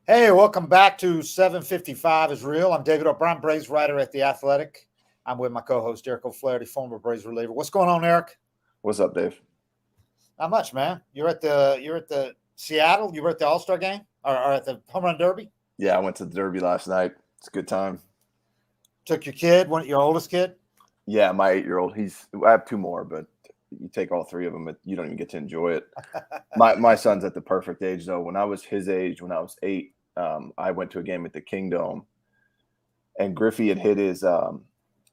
Hey, welcome back to 755 is Real. I'm David O'Brien, Braves writer at The Athletic. I'm with my co-host, Eric O'Flaherty, former Braves reliever. What's going on, Eric? What's up, Dave? Not much, man. You're at the Seattle. You were at the All-Star game or at the Home Run Derby? Yeah, I went to the Derby last night. It's a good time. Took your kid, your oldest kid? Yeah, my 8-year-old. I have two more, but you take all three of them, you don't even get to enjoy it. My son's at the perfect age, though. When I was his age, when I was 8, I went to a game at the Kingdom, and Griffey had hit his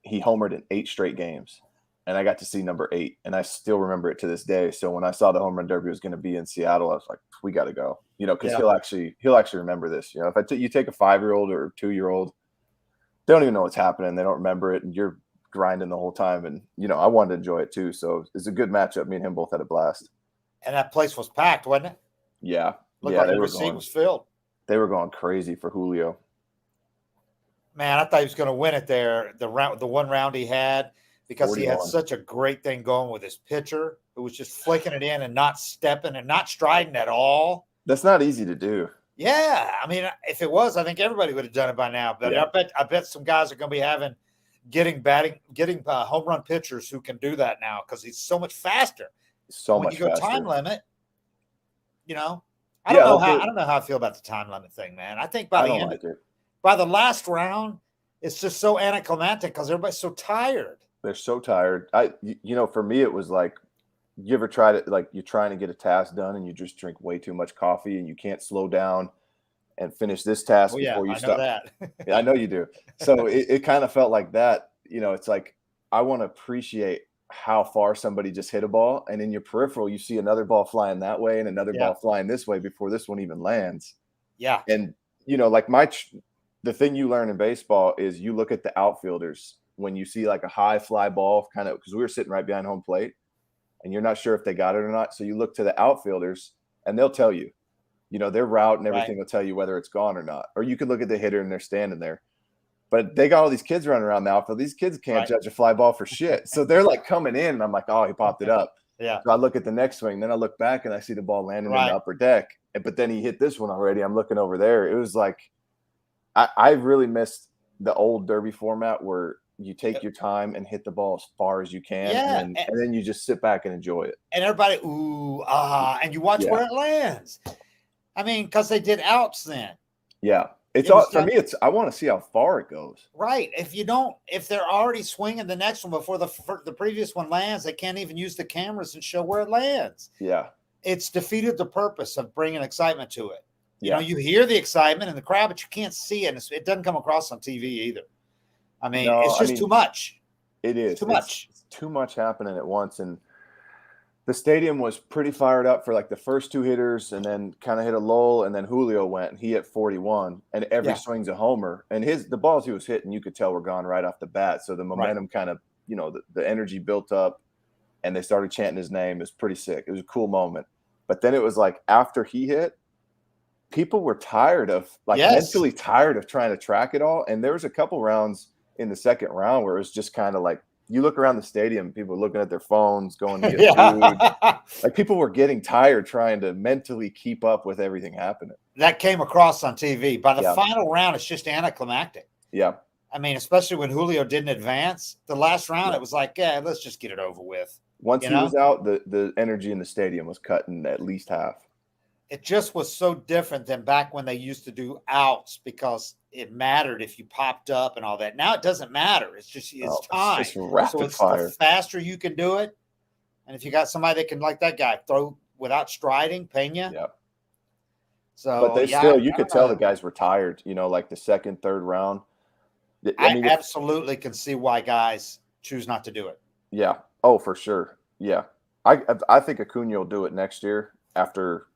he homered in 8 straight games, and I got to see number 8, and I still remember it to this day. So when I saw the Home Run Derby was going to be in Seattle, I was like, we got to go, because he'll actually remember this. If you take a 5-year-old or 2-year-old, they don't even know what's happening, they don't remember it, and you're grinding the whole time, and I wanted to enjoy it too. So it's a good matchup. Me and him both had a blast. And that place was packed, wasn't it? Yeah, Looked like every seat was filled. They were going crazy for Julio. Man, I thought he was going to win it there. The one round he had, because 41. he had such a great thing going with his pitcher, who was just flicking it in and not stepping and not striding at all. That's not easy to do. Yeah, I mean, if it was, I think everybody would have done it by now. But Yeah. I bet some guys are going to be getting home run pitchers who can do that now, because he's so much faster. When you go faster. time limit, I don't know how I feel about the time limit thing, man. I think by the last round, it's just so anticlimactic because everybody's so tired. They're so tired. For me, it was like, you ever tried it? Like, you're trying to get a task done and you just drink way too much coffee and you can't slow down and finish this task before you stop. I know that. Yeah, I know you do. So it kind of felt like that. It's like, I want to appreciate how far somebody just hit a ball, and in your peripheral, you see another ball flying that way and another ball flying this way before this one even lands. Yeah. And, like the thing you learn in baseball is you look at the outfielders when you see like a high fly ball, kind of, because we were sitting right behind home plate and you're not sure if they got it or not. So you look to the outfielders and they'll tell you, their route and everything will tell you whether it's gone or not. Or you could look at the hitter and they're standing there. But they got all these kids running around the outfield. These kids can't judge a fly ball for shit. So they're like coming in, and I'm like, oh, he popped it up. Yeah. So I look at the next swing. Then I look back, and I see the ball landing in the upper deck. But then he hit this one already. I'm looking over there. It was like, I really missed the old Derby format where you take your time and hit the ball as far as you can. Yeah. And then you just sit back and enjoy it. And everybody, and you watch where it lands. I mean, because they did outs then. Yeah. For me, I want to see how far it goes. Right. If they're already swinging the next one before the previous one lands, they can't even use the cameras and show where it lands. Yeah. It's defeated the purpose of bringing excitement to it. You hear the excitement in the crowd, but you can't see it. And it doesn't come across on TV either. I mean, it's just too much. It is. Too much. It's too much happening at once. And the stadium was pretty fired up for like the first 2 hitters, and then kind of hit a lull, and then Julio went and he hit 41, and every swing's a homer. And the balls he was hitting, you could tell were gone right off the bat. So the momentum kind of, the energy built up, and they started chanting his name. It was pretty sick. It was a cool moment. But then it was like, after he hit, people were tired of mentally tired of trying to track it all. And there was a couple rounds in the second round where it was just kind of like, you look around the stadium, people are looking at their phones, going to get food. Like, people were getting tired trying to mentally keep up with everything happening. That came across on TV. By the final round, it's just anticlimactic. Yeah. I mean, especially when Julio didn't advance. The last round, it was like, let's just get it over with. Once he was out, the energy in the stadium was cut in at least half. It just was so different than back when they used to do outs, because it mattered if you popped up and all that. Now it doesn't matter. It's just time. It's rapid fire. The faster you can do it, and if you got somebody that can, like that guy, throw without striding, Pena. Yeah. So, but you could tell the guys were tired. Like the second, third round. I absolutely can see why guys choose not to do it. Yeah. Oh, for sure. Yeah. I think Acuna will do it next year after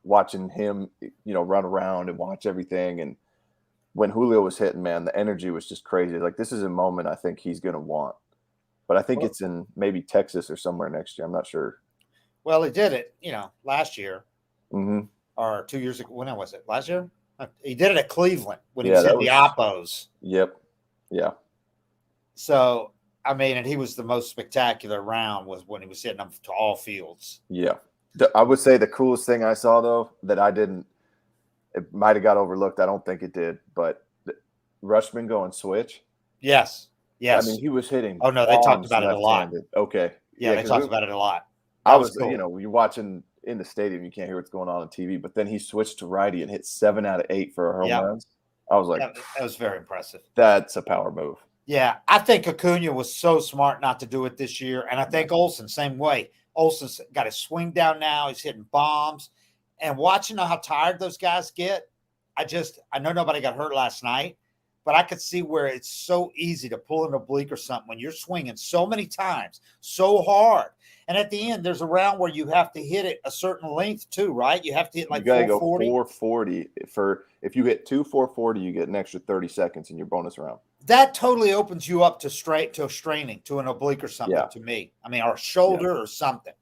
watching him, run around and watch everything. And when Julio was hitting, man, the energy was just crazy. Like, this is a moment I think he's going to want. But I think it's in maybe Texas or somewhere next year. I'm not sure. Well, he did it, last year. Mm-hmm. Or 2 years ago. When was it? Last year? He did it at Cleveland when he was in the Oppos. Yep. Yeah. So, I mean, and he was the most spectacular round was when he was hitting them to all fields. Yeah. I would say the coolest thing I saw, though, that I didn't It might have got overlooked. I don't think it did, but Rushman going switch. Yes. I mean, he was hitting. Oh no, they talked about it a lot. Left-handed. Okay. Yeah, they talked about it a lot. I was, cool. You're watching in the stadium, you can't hear what's going on TV, but then he switched to righty and hit 7 out of 8 for home runs. I was like, that was very impressive. That's a power move. Yeah, I think Acuna was so smart not to do it this year, and I think Olson same way. Olson's got his swing down now. He's hitting bombs, and watching how tired those guys get. I know nobody got hurt last night, but I could see where it's so easy to pull an oblique or something when you're swinging so many times, so hard. And at the end, there's a round where you have to hit it a certain length too, right? You have to hit like 440. You got to go 440 if you hit 440, you get an extra 30 seconds in your bonus round. That totally opens you up to straining, to an oblique or something. To me, I mean, or a shoulder or something.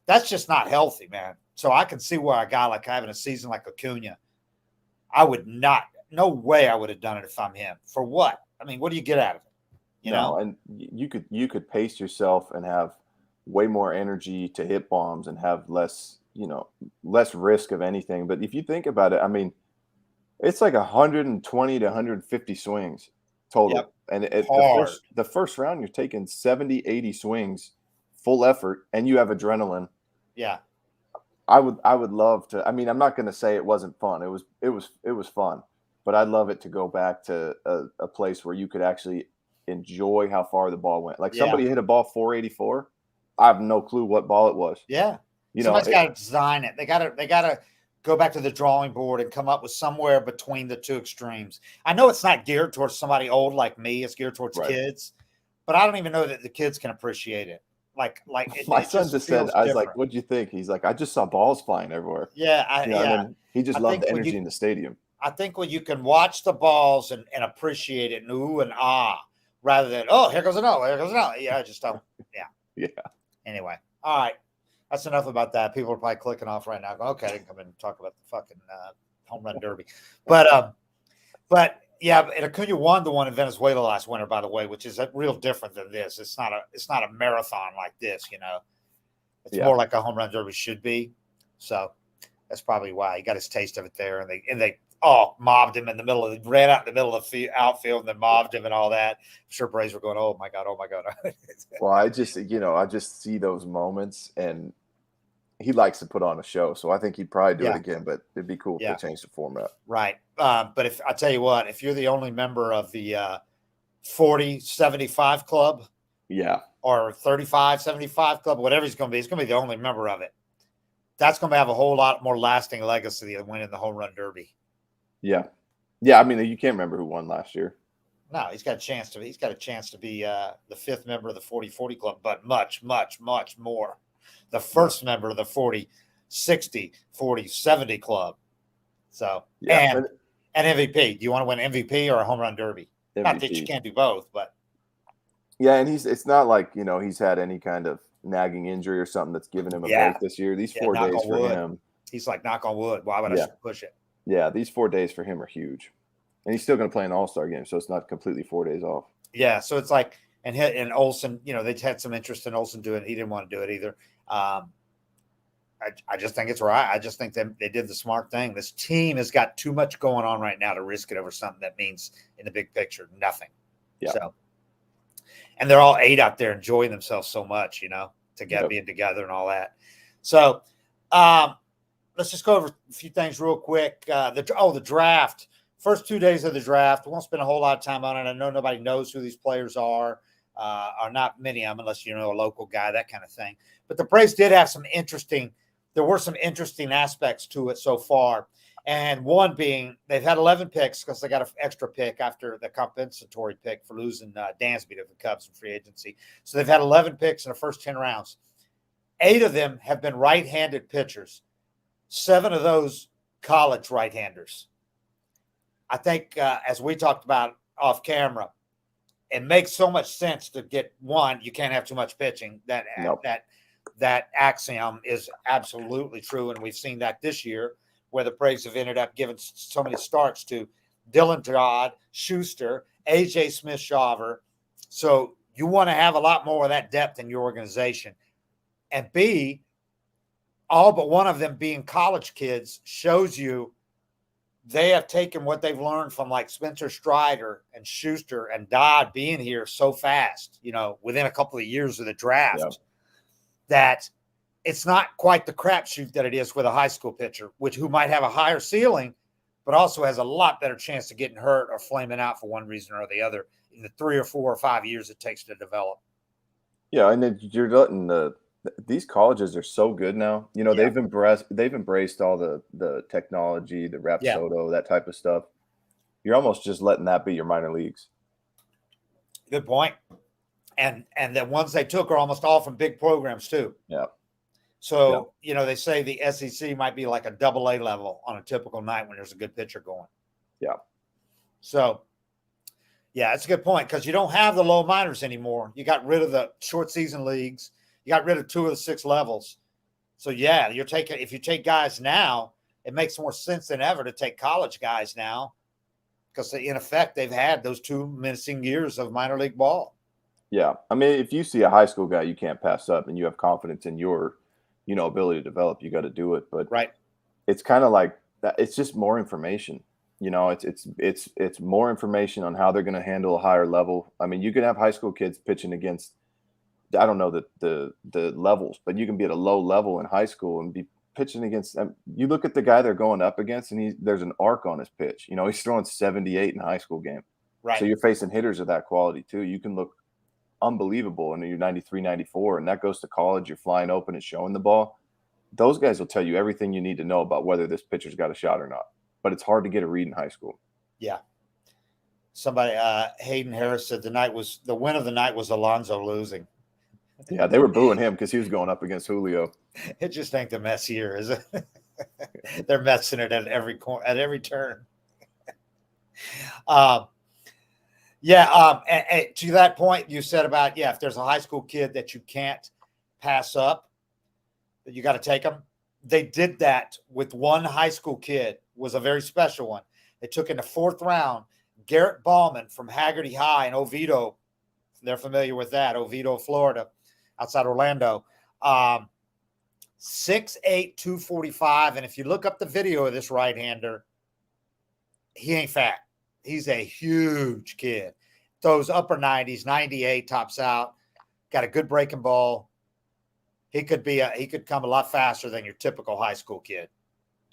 That's just not healthy, man. So I can see where a guy like having a season like Acuna, I would not. No way I would have done it if I'm him. For what? I mean, what do you get out of it? You know, and you could pace yourself and have way more energy to hit bombs and have less risk of anything. But if you think about it, I mean, it's like 120 to 150 swings total. Yep. And the first round, you're taking 70, 80 swings, full effort, and you have adrenaline. Yeah. I would love to. I mean, I'm not going to say it wasn't fun. It was fun, but I'd love it to go back to a place where you could actually enjoy how far the ball went. Like somebody hit a ball 484. I have no clue what ball it was. Yeah. Somebody's got to design it. They got to go back to the drawing board and come up with somewhere between the two extremes. I know it's not geared towards somebody old like me. It's geared towards kids, but I don't even know that the kids can appreciate it. Like my son just said, I was like, "What'd you think?" He's like, "I just saw balls flying everywhere." Yeah, And he just loved the energy in the stadium. I think when you can watch the balls and appreciate it and ooh and ah, rather than here goes an O, here goes an O. Yeah, I just don't. Yeah. Yeah. Anyway, all right, that's enough about that. People are probably clicking off right now. Going, okay, I didn't come in and talk about the fucking home run derby, but yeah, and Acuna won the one in Venezuela last winter, by the way, which is real different than this. It's not a marathon like this, It's more like a home run derby should be. So that's probably why he got his taste of it there. And they mobbed him ran out in the middle of the outfield and then mobbed him and all that. I'm sure Braves were going, oh my God. Well, I just see those moments, and he likes to put on a show. So I think he'd probably do it again, but it'd be cool if they change the format. Right. But if I tell you what, if you're the only member of the 40-75 club, or 35-75 club, whatever he's going to be the only member of it. That's going to have a whole lot more lasting legacy than winning the home run derby. Yeah. Yeah. I mean, you can't remember who won last year. No, he's got a chance to be the fifth member of the 40-40 club, but much, much, much more. The first member of the 40-60, 40-70 club. So, and MVP. Do you want to win MVP or a home run derby? MVP. Not that you can't do both, but. Yeah, and it's not like, he's had any kind of nagging injury or something that's given him a break this year. These 4 days for him. He's like, knock on wood. Why would I push it? Yeah, these 4 days for him are huge. And he's still going to play an all-star game, so it's not completely 4 days off. Yeah, so it's like, and Olson, they had some interest in Olson doing it. He didn't want to do it either. I just think it's right. I just think they did the smart thing. This team has got too much going on right now to risk it over something that means in the big picture nothing. Yeah. So, and they're all 8 out there enjoying themselves so much, being together and all that. So let's just go over a few things real quick. The draft. First 2 days of the draft. We won't spend a whole lot of time on it. I know nobody knows who these players are not many of them, unless you know a local guy, that kind of thing. But the Braves did have there were some interesting aspects to it so far. And one being they've had 11 picks because they got an extra pick after the compensatory pick for losing Dansby to the Cubs in free agency. So they've had 11 picks in the first 10 rounds. 8 of them have been right-handed pitchers. 7 of those college right-handers. I think, as we talked about off camera, it makes so much sense to get one. You can't have too much pitching. That axiom is absolutely true, and we've seen that this year, where the Braves have ended up giving so many starts to Dylan Dodd, Schuster, AJ Smith-Shawver. So you want to have a lot more of that depth in your organization. And B, all but one of them being college kids shows you they have taken what they've learned from like Spencer Strider and Schuster and Dodd being here so fast, within a couple of years of the draft, that it's not quite the crapshoot that it is with a high school pitcher, who might have a higher ceiling, but also has a lot better chance of getting hurt or flaming out for one reason or the other in the 3 or 4 or 5 years it takes to develop. Yeah, and then you're letting these colleges are so good now. They've embraced all the technology, the Rapsodo, that type of stuff. You're almost just letting that be your minor leagues. Good point. And the ones they took are almost all from big programs too. Yeah. So, they say the SEC might be like a AA level on a typical night when there's a good pitcher going. Yeah. So, yeah, it's a good point because you don't have the low minors anymore. You got rid of the short season leagues. You got rid of 2 of the 6 levels. So, yeah, if you take guys now, it makes more sense than ever to take college guys now because, in effect, they've had those 2 missing years of minor league ball. Yeah. I mean, if you see a high school guy you can't pass up and you have confidence in your ability to develop, you got to do it. But it's kind of like that. It's just more information. It's more information on how they're going to handle a higher level. I mean, you can have high school kids pitching against, I don't know the levels, but you can be at a low level in high school and be pitching against them. You look at the guy they're going up against, and there's an arc on his pitch. He's throwing 78 in a high school game. Right. So you're facing hitters of that quality too. You can look unbelievable and you're 93, 94, and that goes to college. You're flying open and showing the ball. Those guys will tell you everything you need to know about whether this pitcher's got a shot or not. But it's hard to get a read in high school. Yeah. Somebody, Hayden Harris said the win of the night was Alonso losing. Yeah, they were booing him because he was going up against Julio. It just ain't the mess here, is it? They're messing it at every turn. And to that point you said about, if there's a high school kid that you can't pass up, that you got to take them. They did that with one high school kid, was a very special one. They took in the 4th round, Garrett Ballman from Haggerty High in Oviedo. They're familiar with that, Oviedo, Florida, outside Orlando. 6'8", 245. And if you look up the video of this right-hander, he ain't fat. He's a huge kid. Throws upper 90s, 98, tops out. Got a good breaking ball. He could come a lot faster than your typical high school kid.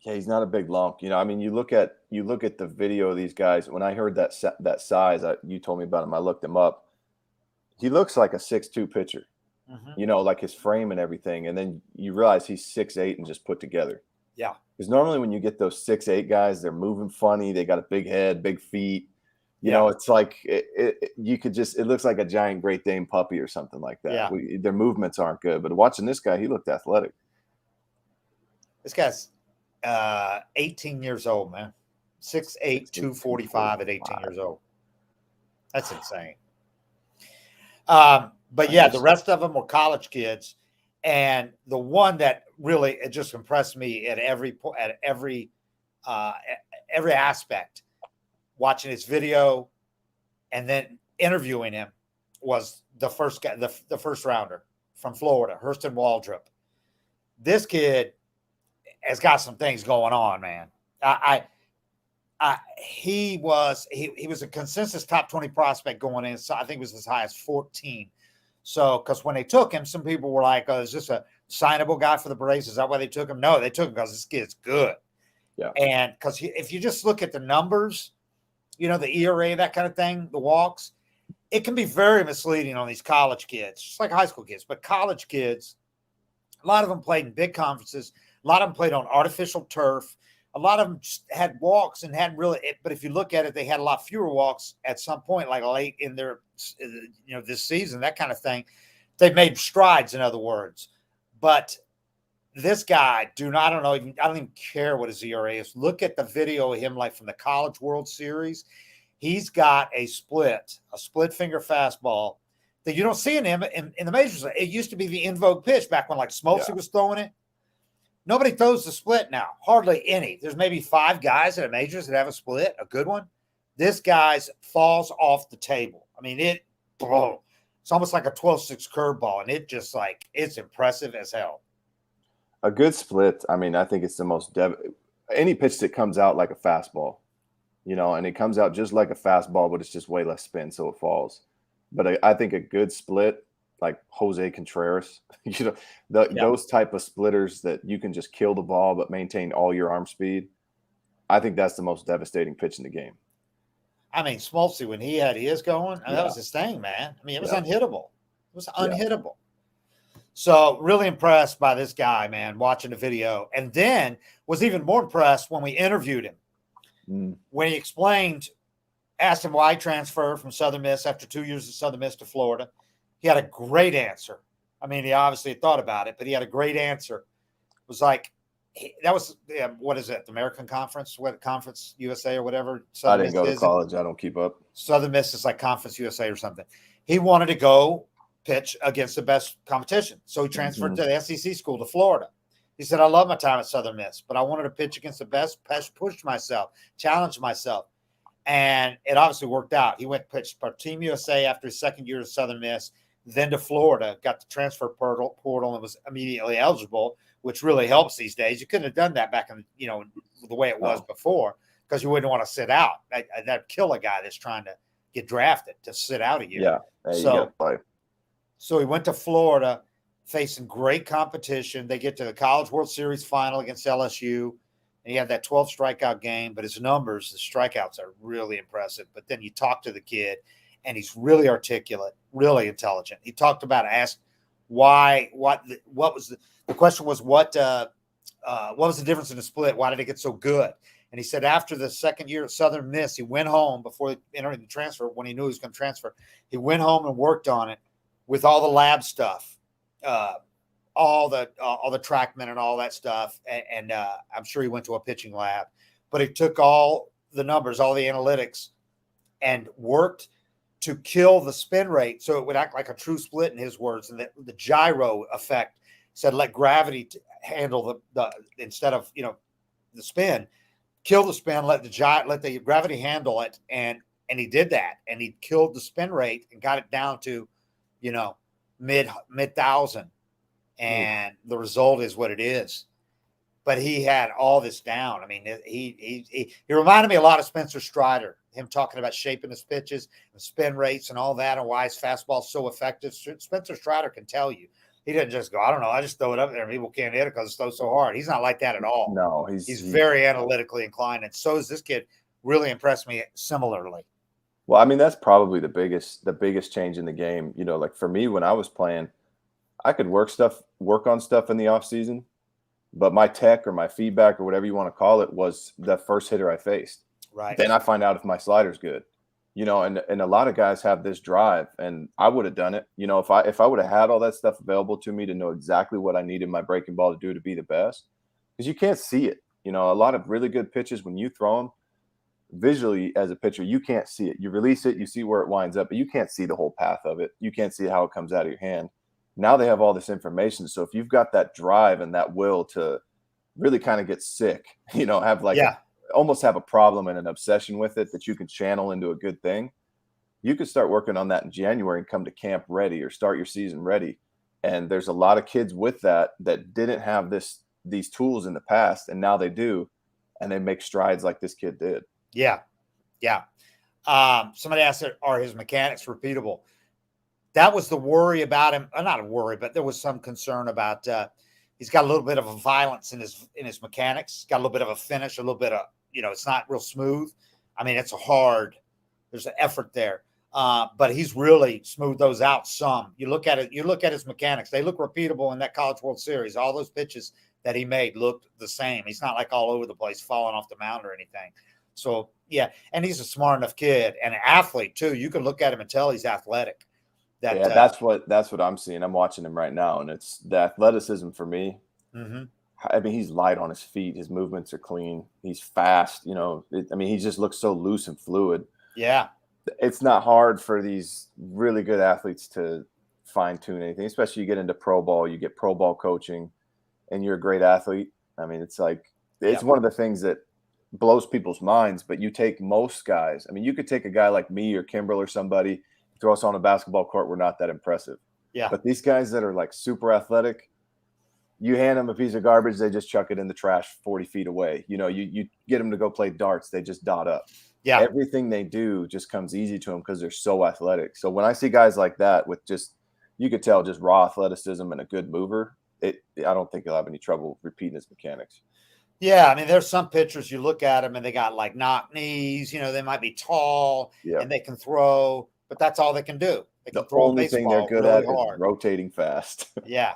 Yeah, he's not a big lump. You look at the video of these guys. When I heard that size, you told me about him. I looked him up. He looks like a 6'2" pitcher. Mm-hmm. Like his frame and everything. And then you realize he's 6'8" and just put together. Yeah. Because normally when you get those 6'8" guys, they're moving funny. They got a big head, big feet. It's like it looks like a giant Great Dane puppy or something like that. Yeah. Their movements aren't good. But watching this guy, he looked athletic. This guy's 18 years old, man. 6'8", 245 at 18 years old. That's insane. But yeah, the rest of them were college kids. And the one that really, it just impressed me at every aspect, watching his video and then interviewing him, was the first guy, the first rounder from Florida, Hurston Waldrop. This kid has got some things going on, man. He was a consensus top 20 prospect going in. So I think it was as high as 14. So, because when they took him, some people were like, "Oh, is this a signable guy for the Braves? Is that why they took him?" No, they took him because this kid's good. Yeah. And because if you just look at the numbers, the ERA, that kind of thing, the walks, it can be very misleading on these college kids, just like high school kids. But college kids, a lot of them played in big conferences. A lot of them played on artificial turf. A lot of them just had walks and hadn't really. But if you look at it, they had a lot fewer walks at some point, like late in their, this season, that kind of thing. They've made strides, in other words. But this guy, I don't even care what his ERA is. Look at the video of him, like from the College World Series. He's got a split finger fastball that you don't see in him in the majors. It used to be the in vogue pitch back when like Smoltz was throwing it. Nobody throws the split now, hardly any. There's maybe 5 guys at a majors that have a split, a good one. This guy's falls off the table. I mean, it's almost like a 12-6 curveball, and it's impressive as hell. A good split. I mean, I think it's the most any pitch that comes out like a fastball, and it comes out just like a fastball, but it's just way less spin, so it falls. But I think a good split, like Jose Contreras, those type of splitters that you can just kill the ball but maintain all your arm speed, I think that's the most devastating pitch in the game. I mean, Smoltzy, when he had his going, that was his thing, man. I mean, it was unhittable. It was unhittable. So really impressed by this guy, man, watching the video. And then was even more impressed when we interviewed him. When he asked him why he transferred from Southern Miss after 2 years at Southern Miss to Florida. He had a great answer. I mean, he obviously thought about it, but he had a great answer. It was like, that was, what is it, the American Conference? What, Conference USA or whatever? Southern I didn't go to college. I don't keep up. Southern Miss is like Conference USA or something. He wanted to go pitch against the best competition. So he transferred to the SEC school to Florida. He said, I love my time at Southern Miss, but I wanted to pitch against the best, push myself, challenge myself. And it obviously worked out. He went and pitched for Team USA after his second year at Southern Miss, then to Florida, got the transfer portal and was immediately eligible, which really helps these days. You couldn't have done that back in, the way it was before, because you wouldn't want to sit out. That'd kill a guy that's trying to get drafted to sit out a year. Yeah. So he went to Florida, facing great competition. They get to the College World Series final against LSU. And he had that 12 strikeout game, but his numbers, the strikeouts are really impressive. But then you talk to the kid, and he's really articulate, really intelligent. He talked about, asked why, what was the question was, what was the difference in the split? Why did it get so good? And he said after the second year at Southern Miss, he went home before entering the transfer, when he knew he was going to transfer. He went home and worked on it with all the lab stuff, all the TrackMan and all that stuff. And I'm sure he went to a pitching lab, but he took all the numbers, all the analytics, and worked to kill the spin rate so it would act like a true split, in his words. And the gyro effect, said let gravity handle the instead of the spin, kill the spin, let the gravity handle it, and he did that, and he killed the spin rate and got it down to mid thousand. And the result is what it is. But he had all this down. I mean, he reminded me a lot of Spencer Strider, him talking about shaping his pitches and spin rates and all that, and why his fastball is so effective. Spencer Strider can tell you. He doesn't just go, I don't know, I just throw it up there and people can't hit it because it's so hard. He's not like that at all. No, he's very analytically inclined. And so is this kid. Really impressed me similarly. Well, I mean, that's probably the biggest change in the game. Like for me, when I was playing, I could work on stuff in the off season, but my tech or my feedback or whatever you want to call it was the first hitter I faced. Right. Then I find out if my slider's good, and a lot of guys have this drive, and I would have done it. If I would have had all that stuff available to me to know exactly what I needed my breaking ball to do to be the best, because you can't see it. A lot of really good pitches, when you throw them visually as a pitcher, you can't see it. You release it, you see where it winds up, but you can't see the whole path of it. You can't see how it comes out of your hand. Now they have all this information. So if you've got that drive and that will to really kind of get sick, almost have a problem and an obsession with it that you can channel into a good thing, you could start working on that in January and come to camp ready or start your season ready. And there's a lot of kids with that didn't have these tools in the past, and now they do, and they make strides like this kid did. Yeah. Somebody asked, are his mechanics repeatable? That was the worry about him. Not a worry, but there was some concern about he's got a little bit of a violence in his mechanics. Got a little bit of a finish, a little bit of, it's not real smooth. I mean, there's an effort there. But he's really smoothed those out some. You look at his mechanics. They look repeatable in that College World Series. All those pitches that he made looked the same. He's not like all over the place, falling off the mound or anything. So, yeah, and he's a smart enough kid and an athlete, too. You can look at him and tell he's athletic. That's what I'm seeing. I'm watching him right now, and it's the athleticism for me. Mm-hmm. I mean, he's light on his feet. His movements are clean. He's fast. He just looks so loose and fluid. Yeah. It's not hard for these really good athletes to fine-tune anything, especially you get into pro ball, you get pro ball coaching, and you're a great athlete. I mean, it's one of the things that blows people's minds, but you take most guys. I mean, you could take a guy like me or Kimbrel or somebody, throw us on a basketball court, we're not that impressive. Yeah. But these guys that are like super athletic, You hand them a piece of garbage, they just chuck it in the trash 40 feet away. You get them to go play darts, they just dot up. Yeah. Everything they do just comes easy to them because they're so athletic. So when I see guys like that with you could tell just raw athleticism and a good mover, I don't think he'll have any trouble repeating his mechanics. Yeah, I mean, there's some pitchers you look at them and they got like knock knees. They might be tall and they can throw, but that's all they can do. They can throw a only thing they're good really at hard. is rotating fast. Yeah.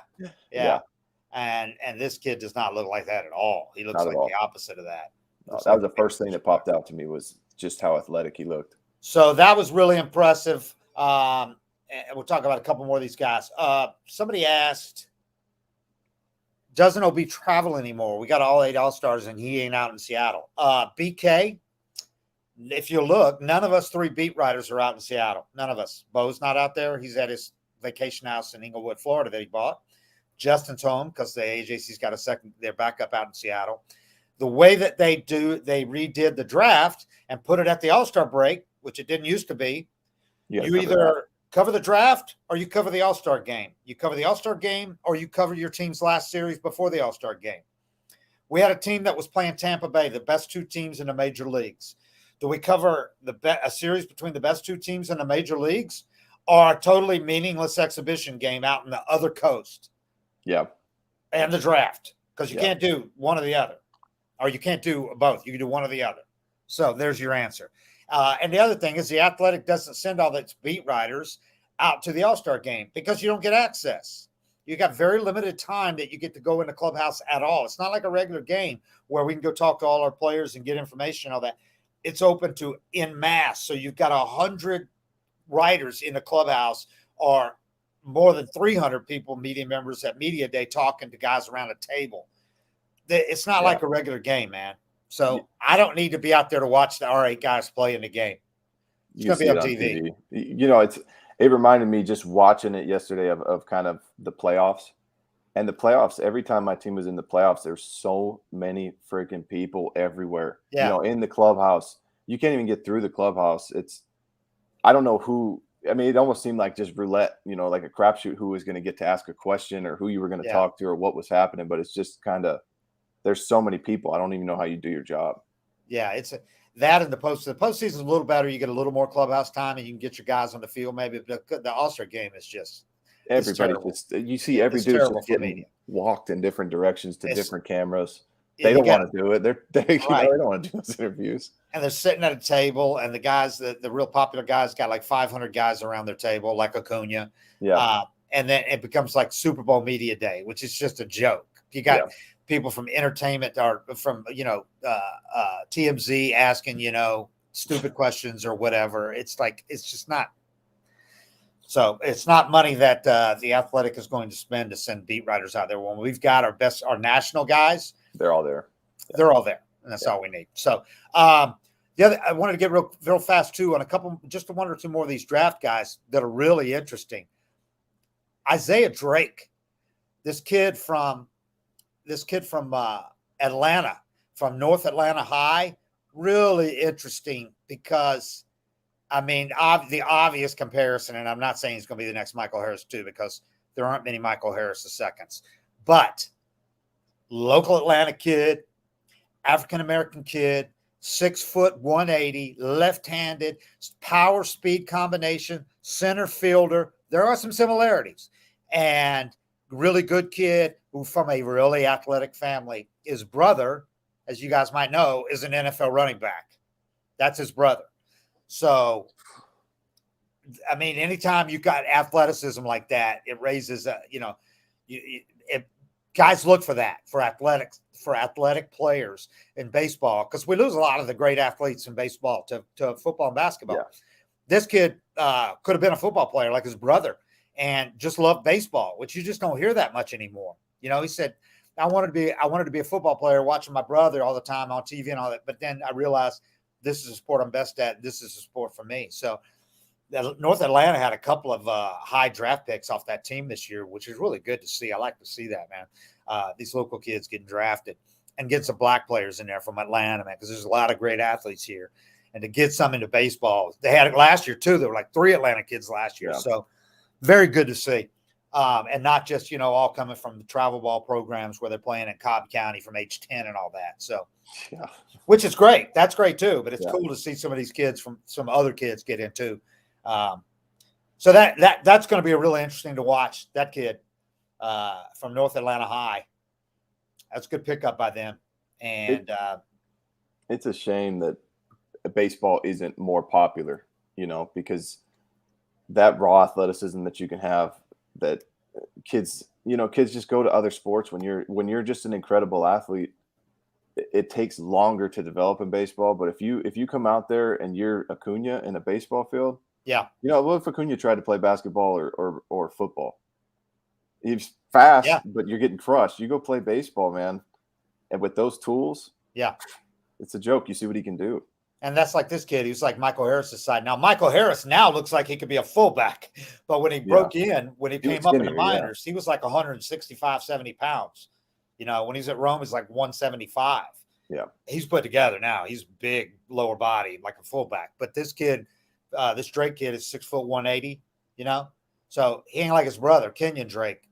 And this kid does not look like that at all. He looks like the opposite of that. No, that was the first thing that popped out to me was just how athletic he looked. So that was really impressive. And we'll talk about a couple more of these guys. Somebody asked, doesn't OB travel anymore? We got all 8 All-Stars and he ain't out in Seattle. BK, if you look, none of us 3 beat writers are out in Seattle. None of us. Bo's not out there. He's at his vacation house in Inglewood, Florida that he bought. Justin's home because the AJC's got their backup out in Seattle. The way that they redid the draft and put it at the All-Star break, which it didn't used to be. You either cover the draft or you cover the All-Star game. You cover the All-Star game or you cover your team's last series before the All-Star game. We had a team that was playing Tampa Bay, the best 2 teams in the major leagues. Do we cover a series between the best 2 teams in the major leagues or a totally meaningless exhibition game out in the other coast? Yeah. And the draft, because you can't do one or the other, or you can't do both. You can do one or the other. So there's your answer. And the other thing is the Athletic doesn't send all its beat writers out to the All-Star game because you don't get access. You got very limited time that you get to go in the clubhouse at all. It's not like a regular game where we can go talk to all our players and get information and all that. It's open to en masse. So you've got 100 writers in the clubhouse or more than 300 people, media members at media day, talking to guys around a table. It's not like a regular game, man. So I don't need to be out there to watch the R8 guys play in the game. It's going to be on TV. It reminded me just watching it yesterday of kind of the playoffs. And the playoffs, every time my team was in the playoffs, there's so many freaking people everywhere. Yeah. In the clubhouse. You can't even get through the clubhouse. I don't know who. I mean, it almost seemed like just roulette, like a crapshoot, who was going to get to ask a question or who you were going to talk to or what was happening. But it's just kind of, there's so many people. I don't even know how you do your job. Yeah, it's that in the postseason. The postseason is a little better. You get a little more clubhouse time and you can get your guys on the field. Maybe the All-Star game is just everybody. You see every dude just getting walked in different directions to different cameras. They don't want to do it. They don't want to do those interviews. And they're sitting at a table, and the guys, the real popular guys, got like 500 guys around their table, like Acuna. Yeah. And then it becomes like Super Bowl media day, which is just a joke. You got people from entertainment or from TMZ asking stupid questions or whatever. It's just not. So it's not money that the Athletic is going to spend to send beat writers out there. When we've got our national guys, they're all there. They're all there, and that's all we need. So I wanted to get real fast too on just 1 or 2 more of these draft guys that are really interesting. Isaiah Drake, this kid from Atlanta, from North Atlanta High, really interesting because, I mean, the obvious comparison, and I'm not saying he's going to be the next Michael Harris too, because there aren't many Michael Harris seconds, but local Atlanta kid, African-American kid, 6 foot, 180, left-handed, power speed combination, center fielder. There are some similarities, and really good kid who from a really athletic family. His brother, as you guys might know, is an NFL running back. That's his brother. So, I mean, anytime you got athleticism like that, it raises, guys look for that for athletic players in baseball, because we lose a lot of the great athletes in baseball to football and basketball. Yeah. This kid could have been a football player like his brother and just loved baseball, which you just don't hear that much anymore. He said, I wanted to be a football player watching my brother all the time on TV and all that. But then I realized this is a sport I'm best at. This is a sport for me. So North Atlanta had a couple of high draft picks off that team this year, which is really good to see. I like to see that, man. These local kids getting drafted and get some black players in there from Atlanta, man, because there's a lot of great athletes here. And to get some into baseball, they had it last year too. There were like 3 Atlanta kids last year. Yeah. So very good to see. And not just, all coming from the travel ball programs where they're playing in Cobb County from age 10 and all that. So, Yeah. which is great. That's great too. But it's Yeah. cool to see some of these kids from some other kids get into. So that's going to be really interesting to watch. That kid from North Atlanta High. That's a good pickup by them. And it's a shame that baseball isn't more popular, because that raw athleticism that you can have, that kids just go to other sports when you're just an incredible athlete. It takes longer to develop in baseball, but if you come out there and you're Acuna in a baseball field, yeah, what if Acuna tried to play basketball or football? He's fast, yeah, but you're getting crushed. You go play baseball, man, and with those tools, yeah, it's a joke. You see what he can do. and that's like this kid. He's like Michael Harris's side. Now, Michael Harris now looks like he could be a fullback, but when he broke in, when he came up in the minors, he was like 165, 70 pounds. When he's at Rome, he's like 175. Yeah. He's put together now. He's big lower body, like a fullback. But this kid, this Drake kid is 6 foot 180, So he ain't like his brother, Kenyon Drake.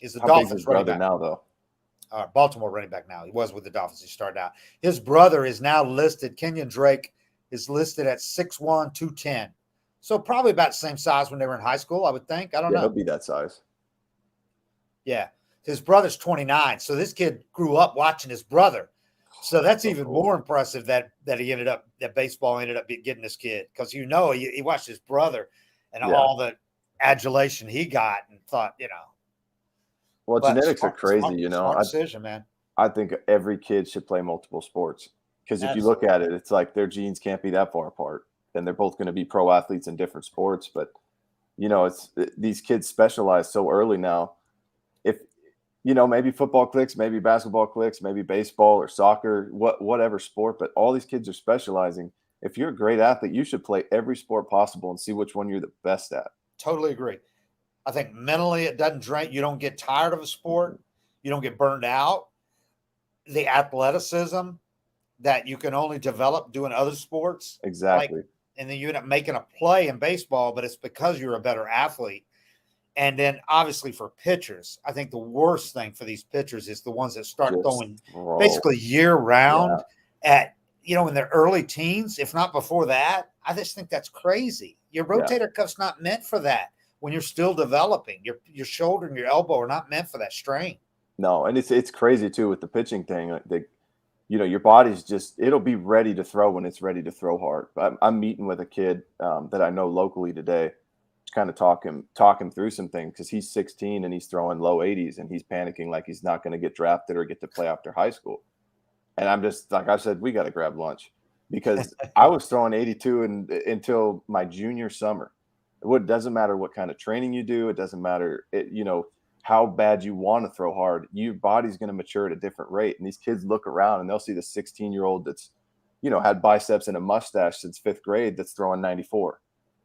Is the Dolphins big is his brother now, though? Baltimore running back now. He was with the Dolphins. He started out. His brother is now listed. Kenyon Drake is listed at 6'1", 210. So probably about the same size when they were in high school, I would think. I don't know. He'll be that size. Yeah. His brother's 29. So this kid grew up watching his brother. So that's even more impressive that baseball ended up getting this kid, because he watched his brother and all the adulation he got and thought, Well, genetics are crazy, Smart decision, man. I think every kid should play multiple sports, because if you look at it, it's like their genes can't be that far apart, and they're both going to be pro athletes in different sports. But these kids specialize so early now. If maybe football clicks, maybe basketball clicks, maybe baseball or soccer, whatever sport, but all these kids are specializing. If you're a great athlete, you should play every sport possible and see which one you're the best at. Totally agree. I think mentally it doesn't drain. You don't get tired of a sport. You don't get burned out. The athleticism that you can only develop doing other sports. Exactly. And then you end up making a play in baseball, but it's because you're a better athlete. And then obviously for pitchers, I think the worst thing for these pitchers is the ones that start throwing basically year round in their early teens, if not before that. I just think that's crazy. Your rotator cuff's not meant for that. When you're still developing, your shoulder and your elbow are not meant for that strain. No, and it's crazy too with the pitching thing. Your body's it'll be ready to throw when it's ready to throw hard. I'm meeting with a kid that I know locally today, to kind of talk him through some things, because he's 16 and he's throwing low 80s and he's panicking like he's not going to get drafted or get to play after high school. And I'm just like, I said, we got to grab lunch, because I was throwing 82 until my junior summer. It doesn't matter what kind of training you do. It doesn't matter, how bad you want to throw hard. Your body's going to mature at a different rate. And these kids look around and they'll see the 16-year-old that's, had biceps and a mustache since 5th grade that's throwing 94.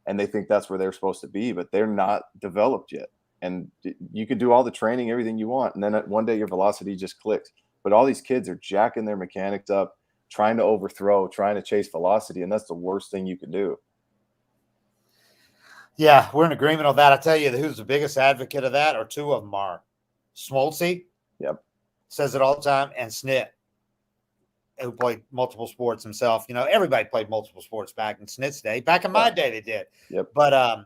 And they think that's where they're supposed to be, but they're not developed yet. And you can do all the training, everything you want, and then one day your velocity just clicks. But all these kids are jacking their mechanics up, trying to overthrow, trying to chase velocity, and that's the worst thing you can do. Yeah, we're in agreement on that. I tell you, who's the biggest advocate of that, or two of them are Smoltzy. Yep. Says it all the time, and Snit, who played multiple sports himself. Everybody played multiple sports back in Snit's day. Back in my day, they did. Yep. But I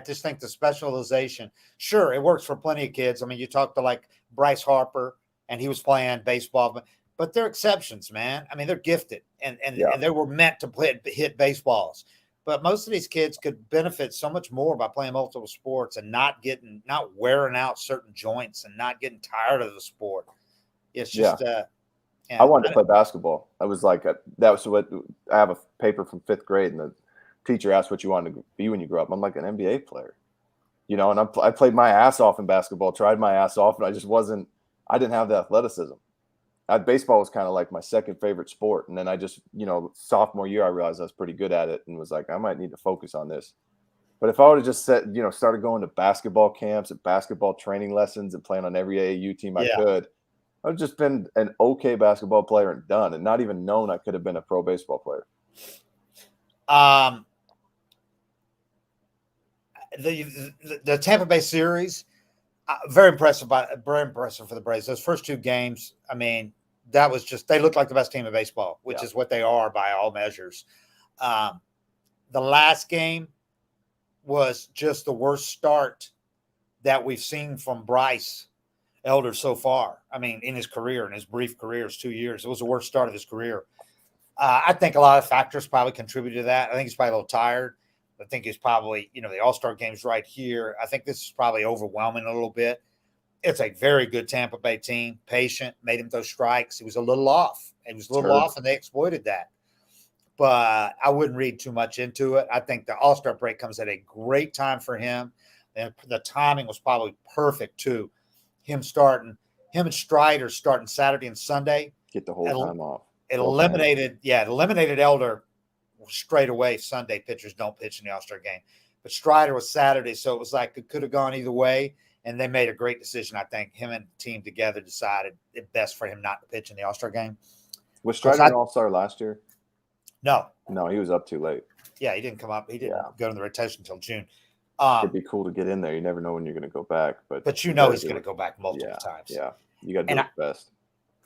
just think the specialization, sure, it works for plenty of kids. I mean, you talk to like Bryce Harper, and he was playing baseball, but they're exceptions, man. I mean, they're gifted, and they were meant to hit baseballs. But most of these kids could benefit so much more by playing multiple sports and not wearing out certain joints and not getting tired of the sport. It's just, I wanted to play basketball. I was like, that was what I have a paper from 5th grade, and the teacher asked what you wanted to be when you grew up. I'm like, an NBA player, and I played my ass off in basketball, tried my ass off, and I didn't have the athleticism. Baseball was kind of like my second favorite sport. And then I just, sophomore year, I realized I was pretty good at it and was like, I might need to focus on this. But if I would have just started going to basketball camps and basketball training lessons and playing on every AAU team I could, I would have just been an okay basketball player and done, and not even known I could have been a pro baseball player. the Tampa Bay series, very impressive for the Braves. Those first two games, I mean, that was just, they looked like the best team in baseball, which is what they are by all measures. The last game was just the worst start that we've seen from Bryce Elder so far. I mean, in his career, in his brief career, it's 2 years. It was the worst start of his career. I think a lot of factors probably contributed to that. I think he's probably a little tired. I think he's probably, the All-Star game's right here. I think this is probably overwhelming a little bit. It's a very good Tampa Bay team, patient, made him throw strikes. He was a little off. And they exploited that. But I wouldn't read too much into it. I think the All-Star break comes at a great time for him. And the timing was probably perfect, too. Him and Strider starting Saturday and Sunday. Get the whole time off. It eliminated Elder straight away. Sunday pitchers don't pitch in the All-Star game. But Strider was Saturday, so it was like it could have gone either way. And they made a great decision, I think. Him and the team together decided it best for him not to pitch in the All-Star game. Was Strider an All-Star last year? No, he was up too late. Yeah, he didn't come up. He didn't go to the rotation until June. It'd be cool to get in there. You never know when you're going to go back, but he's going to go back multiple times. Yeah, you got to do it best.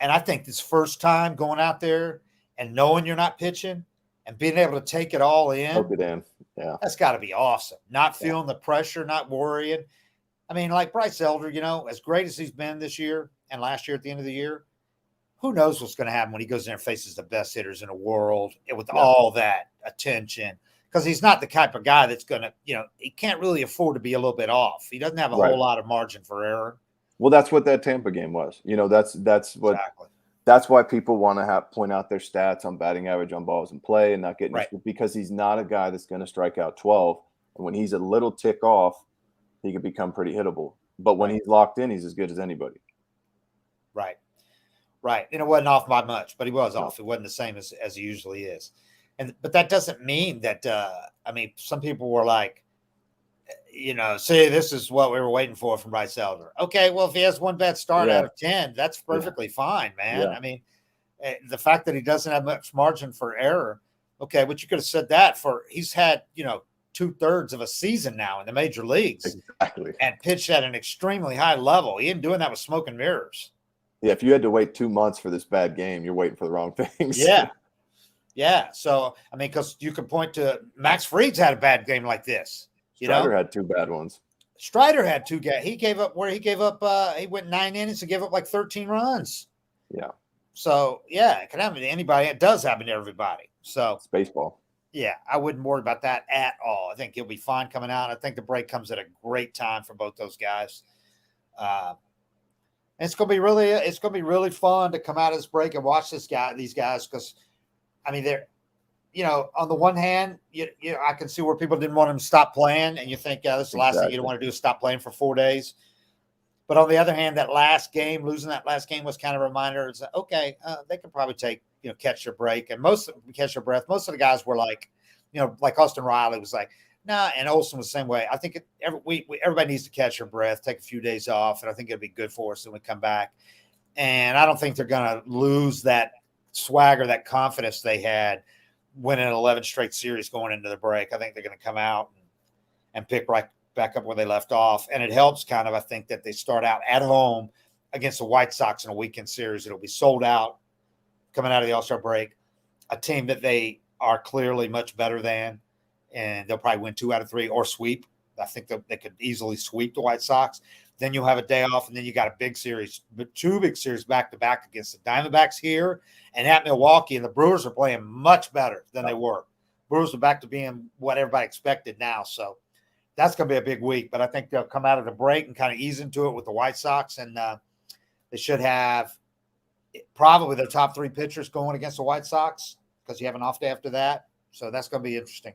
And I think this first time going out there and knowing you're not pitching and being able to take it all in, that's got to be awesome. Not feeling the pressure, not worrying. I mean, like Bryce Elder, as great as he's been this year and last year at the end of the year, who knows what's going to happen when he goes in and faces the best hitters in the world with all that attention. Because he's not the type of guy that's going to, he can't really afford to be a little bit off. He doesn't have a whole lot of margin for error. Well, that's what that Tampa game was. That's what. Exactly. That's why people want to point out their stats on batting average on balls in play and not getting because he's not a guy that's going to strike out 12. And when he's a little tick off, he can become pretty hittable. But when he's locked in, he's as good as anybody. Right. And it wasn't off by much, but he was off. It wasn't the same as he usually is. But that doesn't mean that, some people were like, see, this is what we were waiting for from Bryce Elder. Okay, well, if he has one bad start out of 10, that's perfectly fine, man. Yeah. I mean, the fact that he doesn't have much margin for error, okay, but you could have said that he's had, 2/3 of a season now in the major leagues. Exactly. And pitched at an extremely high level. He ain't doing that with smoke and mirrors. Yeah, if you had to wait 2 months for this bad game, you're waiting for the wrong things. Yeah. So, because you could point to Max Fried's had a bad game like this. Strider had 2 bad ones. Strider had 2 games. He went 9 innings and gave up like 13 runs. Yeah. So, it can happen to anybody. It does happen to everybody. So it's baseball. Yeah, I wouldn't worry about that at all. I think he'll be fine coming out. I think the break comes at a great time for both those guys. And it's gonna be really fun to come out of this break and watch these guys, because they're, on the one hand, I can see where people didn't want them to stop playing, and you think, this is the last thing you don't want to do is stop playing for 4 days. But on the other hand, losing that last game was kind of a reminder. It's like, okay, they could probably catch their break, and catch their breath. Most of the guys were like, like Austin Riley was like, nah, and Olsen was the same way. I think everybody needs to catch their breath, take a few days off, and I think it'll be good for us when we come back. And I don't think they're going to lose that swagger, that confidence they had winning an 11 straight series going into the break. I think they're going to come out and pick right back up where they left off. And it helps I think, that they start out at home against the White Sox in a weekend series. It'll be sold out coming out of the All-Star break, a team that they are clearly much better than, and they'll probably win 2 out of 3 or sweep. I think they could easily sweep the White Sox. Then you'll have a day off, and then you got a big series, 2 big series back-to-back against the Diamondbacks here and at Milwaukee, and the Brewers are playing much better than they were. Brewers are back to being what everybody expected now, so that's going to be a big week. But I think they'll come out of the break and kind of ease into it with the White Sox, and they should have probably their top 3 pitchers going against the White Sox, because you have an off day after that. So that's going to be interesting.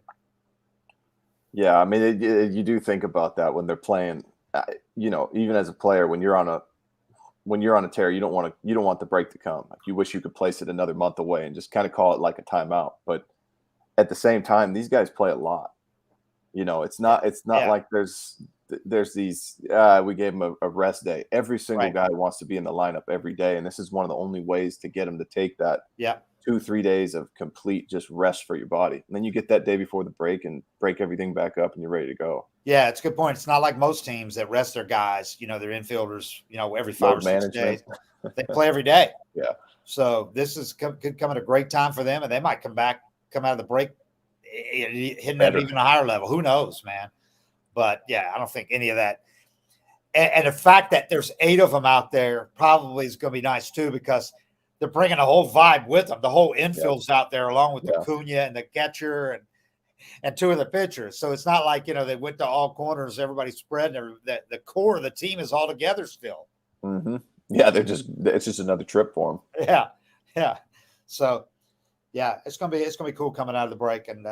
Yeah, you do think about that when they're playing. Even as a player, when you're on a tear, you don't want the break to come. Like, you wish you could place it another month away and just kind of call it like a timeout. But at the same time, these guys play a lot. It's not like there's these we gave them a rest day. Every single guy wants to be in the lineup every day, and this is one of the only ways to get them to take that 2-3 days of complete just rest for your body. And then you get that day before the break and break everything back up and you're ready to go. Yeah, it's a good point. It's not like most teams that rest their guys, their infielders, every 5 Load or 6 management. days. They play every day. Yeah. So this could come at a great time for them, and they might come out of the break hitting at even a higher level. Who knows, man? But yeah, I don't think any of that. And the fact that there's 8 of them out there probably is going to be nice too, because they're bringing a whole vibe with them. The whole infield's out there along with the Cunha and the catcher and 2 of the pitchers. So it's not like, they went to all corners, everybody's spreading. The core of the team is all together still. Mm-hmm. Yeah, it's just another trip for them. Yeah. Yeah. So yeah, it's gonna be cool coming out of the break and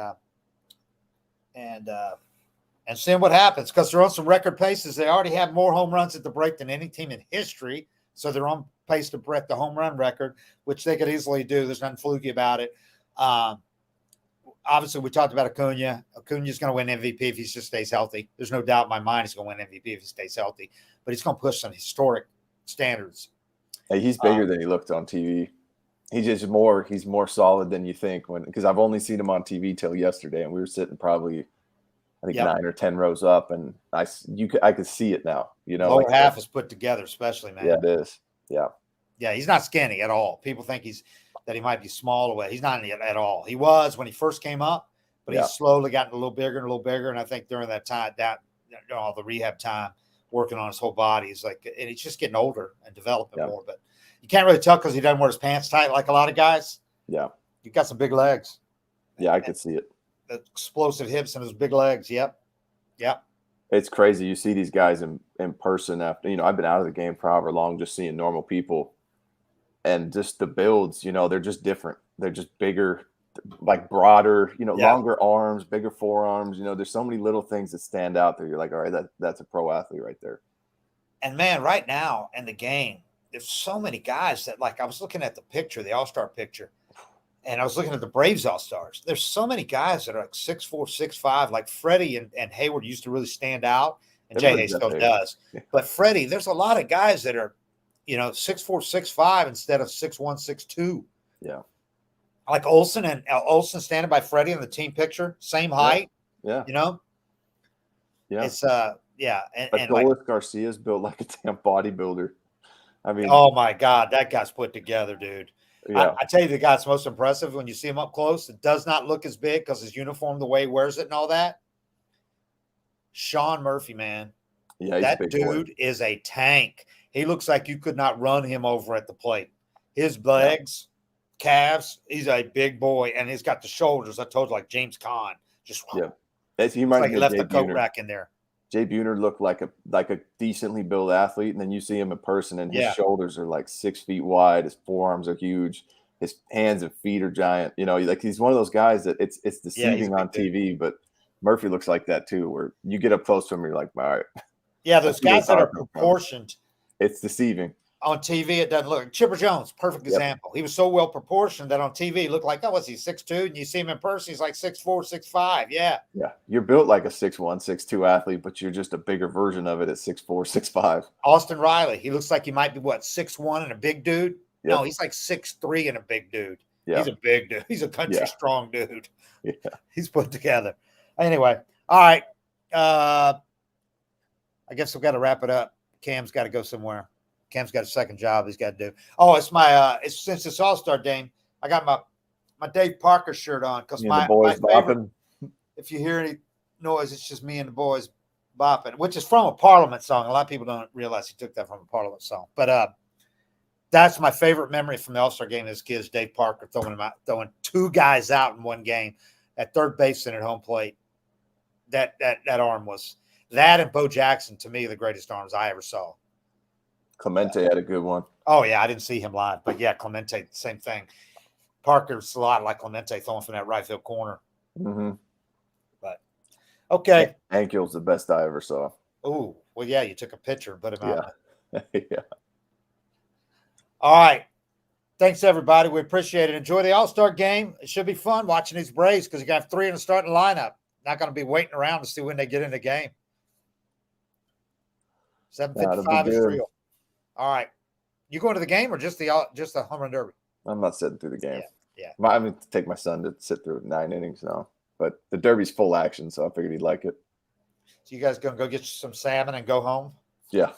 seeing what happens, because they're on some record paces. They already have more home runs at the break than any team in history. So they're on pace to break the home run record, which they could easily do. There's nothing fluky about it. Obviously, we talked about Acuna. Acuna's going to win MVP if he just stays healthy. There's no doubt in my mind he's going to win MVP if he stays healthy. But he's going to push some historic standards. Hey, he's bigger than he looked on TV. He's more solid than you think, because I've only seen him on TV till yesterday, and we were sitting probably, I think, 9 or 10 rows up, and I could see it now. Lower half is put together, especially, man. Yeah, it is. Yeah. Yeah, he's not skinny at all. People think that he might be small away. He's not at all. He was when he first came up, but he's slowly gotten a little bigger and a little bigger. And I think during that time, all the rehab time, working on his whole body, and he's just getting older and developing more. But you can't really tell because he doesn't wear his pants tight like a lot of guys. Yeah. You've got some big legs. Yeah, I could see it. The explosive hips and his big legs. Yep. It's crazy. You see these guys in person after, I've been out of the game for however long, just seeing normal people, and just the builds, they're just different. They're just bigger, like broader, longer arms, bigger forearms. There's so many little things that stand out there. You're like, all right, that's a pro athlete right there. And man, right now in the game, there's so many guys that, like, I was looking at the picture, the All-Star picture, and I was looking at the Braves All-Stars. There's so many guys that are like 6'4", 6'5", like Freddie and Hayward used to really stand out, and Jay Hay still does. Yeah. But Freddie, there's a lot of guys that are, 6'4", 6'5" instead of 6'1", 6'2". Yeah. Like Olsen standing by Freddie in the team picture, same height. Yeah. Yeah. It's And Adolis Garcia's built like a damn bodybuilder. I mean, oh my God, that guy's put together, dude. Yeah. I tell you, the guy's most impressive when you see him up close. It does not look as big because his uniform, the way he wears it and all that. Sean Murphy, man. Yeah, that dude is a tank. He looks like you could not run him over at the plate. His legs, calves, he's a big boy, and he's got the shoulders. I told you, like James Conn. Just he might he left the coat rack in there. Jay Buhner looked like a decently built athlete, and then you see him in person, and his shoulders are like 6 feet wide. His forearms are huge. His hands and feet are giant. Like he's one of those guys that it's deceiving on TV, but Murphy looks like that too. Where you get up close to him, you're like, all right. Yeah, those guys that are proportioned. It's deceiving. On TV, it doesn't look. Chipper Jones, perfect example. He was so well proportioned that on TV, he looked like, was he 6'2"? And you see him in person, he's like 6'4", 6'5". Yeah. Yeah. You're built like a 6'1", 6'2" athlete, but you're just a bigger version of it at 6'4", 6'5". Austin Riley, he looks like he might be 6'1" and a big dude. Yep. No, he's like 6'3" and a big dude. Yeah. He's a big dude. He's a country strong dude. Yeah. He's put together. Anyway, all right. I guess we've got to wrap it up. Cam's got to go somewhere. Cam's got a second job he's got to do. Oh, it's my since it's All-Star game, I got my Dave Parker shirt on because my favorite, if you hear any noise, it's just me and the boys bopping, which is from a Parliament song. A lot of people don't realize he took that from a Parliament song. But that's my favorite memory from the All-Star game as kids, Dave Parker throwing 2 guys out in one game at third base and at home plate. That arm was that, and Bo Jackson, to me, the greatest arms I ever saw. Clemente had a good one. Oh, yeah, I didn't see him live. But, yeah, Clemente, same thing. Parker's a lot like Clemente throwing from that right field corner. Mm-hmm. But, okay. Ankel's the best I ever saw. Oh, well, yeah, you took a picture and put him out. Yeah. All right. Thanks, everybody. We appreciate it. Enjoy the All-Star game. It should be fun watching these Braves because you got 3 in the starting lineup. Not going to be waiting around to see when they get in the game. 7:55 is real. All right. You going to the game or just the home run derby? I'm not sitting through the game. Yeah. Yeah. I'm going to take my son to sit through 9 innings now, but the Derby's full action, so I figured he'd like it. So you guys going to go get you some salmon and go home? Yeah,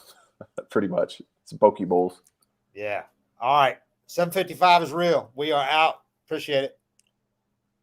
pretty much. It's poke bowls. Yeah. All right. 7:55 is real. We are out. Appreciate it.